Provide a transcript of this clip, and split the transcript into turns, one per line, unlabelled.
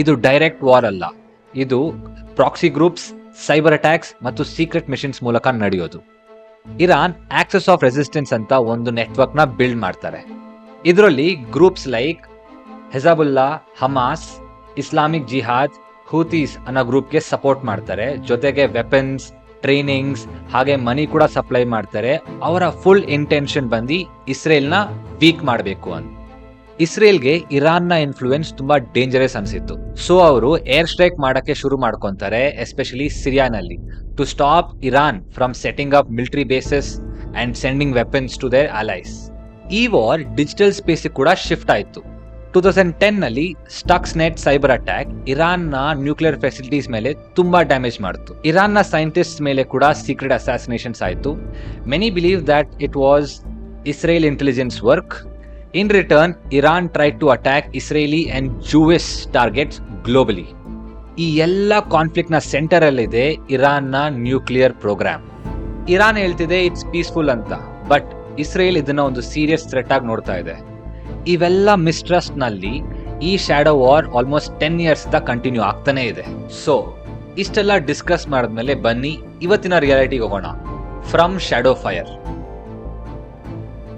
ಇದು direct war ಅಲ್ಲ, ಇದು ಪ್ರಾಕ್ಸಿ ಗ್ರೂಪ್ಸ್, ಸೈಬರ್ ಅಟ್ಯಾಕ್ಸ್ ಮತ್ತು ಸೀಕ್ರೆಟ್ ಮಿಷನ್ಸ್ ಮೂಲಕ ನಡೆಯೋದು. ಇರಾನ್ ಆಕ್ಸಸ್ ಆಫ್ ರೆಸಿಸ್ಟೆನ್ಸ್ ಅಂತ ಒಂದು ನೆಟ್ವರ್ಕ್ ನ ಬಿಲ್ಡ್ ಮಾಡ್ತಾರೆ. ಇದರಲ್ಲಿ ಗ್ರೂಪ್ಸ್ ಲೈಕ್ ಹೆಜಾಬುಲ್ಲಾ, ಹಮಾಸ್, ಇಸ್ಲಾಮಿಕ್ ಜಿಹಾದ್, ಹೂತೀಸ್ ಅನ್ನೋ ಗ್ರೂಪ್ಗೆ ಸಪೋರ್ಟ್ ಮಾಡ್ತಾರೆ. ಜೊತೆಗೆ ವೆಪನ್ಸ್, ಟ್ರೈನಿಂಗ್ಸ್ ಹಾಗೆ ಮನಿ ಕೂಡ ಸಪ್ಲೈ ಮಾಡ್ತಾರೆ. ಅವರ ಫುಲ್ ಇಂಟೆನ್ಷನ್ ಬಂದು ಇಸ್ರೇಲ್ನ ವೀಕ್ ಮಾಡಬೇಕು ಅಂತ. ಇಸ್ರೇಲ್ಗೆ ಇರಾನ್ನ ಇನ್ಫ್ಲೂಯೆನ್ಸ್ ತುಂಬಾ ಡೇಂಜರಸ್ ಅನ್ಸಿತ್ತು. ಸೊ ಅವರು ಏರ್ ಸ್ಟ್ರೈಕ್ ಮಾಡಕ್ಕೆ ಶುರು ಮಾಡ್ಕೊಂತಾರೆ, ಎಸ್ಪೆಷಲಿ ಸಿರಿಯಾನಲ್ಲಿ, to stop Iran from setting up military bases and sending weapons to their allies. ಈ ವಾರ್ ಡಿಜಿಟಲ್ ಸ್ಪೇಸ್ ಕೂಡ ಶಿಫ್ಟ್ ಆಯಿತು. 2010 ನಲ್ಲಿ ಸ್ಟಕ್ಸ್ ನೆಟ್ ಸೈಬರ್ ಅಟ್ಯಾಕ್ ಇರಾನ್ನ ನ್ಯೂಕ್ಲಿಯರ್ ಫೆಸಿಲಿಟೀಸ್ ಮೇಲೆ ತುಂಬಾ ಡ್ಯಾಮೇಜ್ ಮಾಡಿತು. ಇರಾನ್ನ ಸೈಂಟಿಸ್ಟ್ ಮೇಲೆ ಕೂಡ ಸೀಕ್ರೆಟ್ ಅಸಾಸಿನೇಷನ್ಸ್ ಆಯಿತು. Many believe that it was Israel intelligence work. In return, Iran tried to attack Israeli and Jewish targets globally. ಈ ಎಲ್ಲ ಕಾನ್ಫ್ಲಿಕ್ಟ್ ನ ಸೆಂಟರ್ ಅಲ್ಲಿದೆ ಇರಾನ್ನ ನ್ಯೂಕ್ಲಿಯರ್ ಪ್ರೋಗ್ರಾಮ್. ಇರಾನ್ ಹೇಳ್ತಿದೆ ಇಟ್ಸ್ ಪೀಸ್ಫುಲ್ ಅಂತ, ಬಟ್ ಇಸ್ರೇಲ್ ಇದನ್ನ ಒಂದು ಸೀರಿಯಸ್ ಥ್ರೆಟ್ ಆಗಿ ನೋಡ್ತಾ ಇದೆ. ಇವೆಲ್ಲ ಮಿಸ್ಟ್ರಸ್ಟ್ ನಲ್ಲಿ ಈ shadow war almost 10 years continue ಆಗ್ತಾನೆ ಇದೆ. ಸೊ ಇಷ್ಟೆಲ್ಲ ಡಿಸ್ಕಸ್ ಮಾಡಿದ್ಮೇಲೆ ಬನ್ನಿ ಇವತ್ತಿನ ರಿಯಾಲಿಟಿಗೆ ಹೋಗೋಣ. From shadow fire.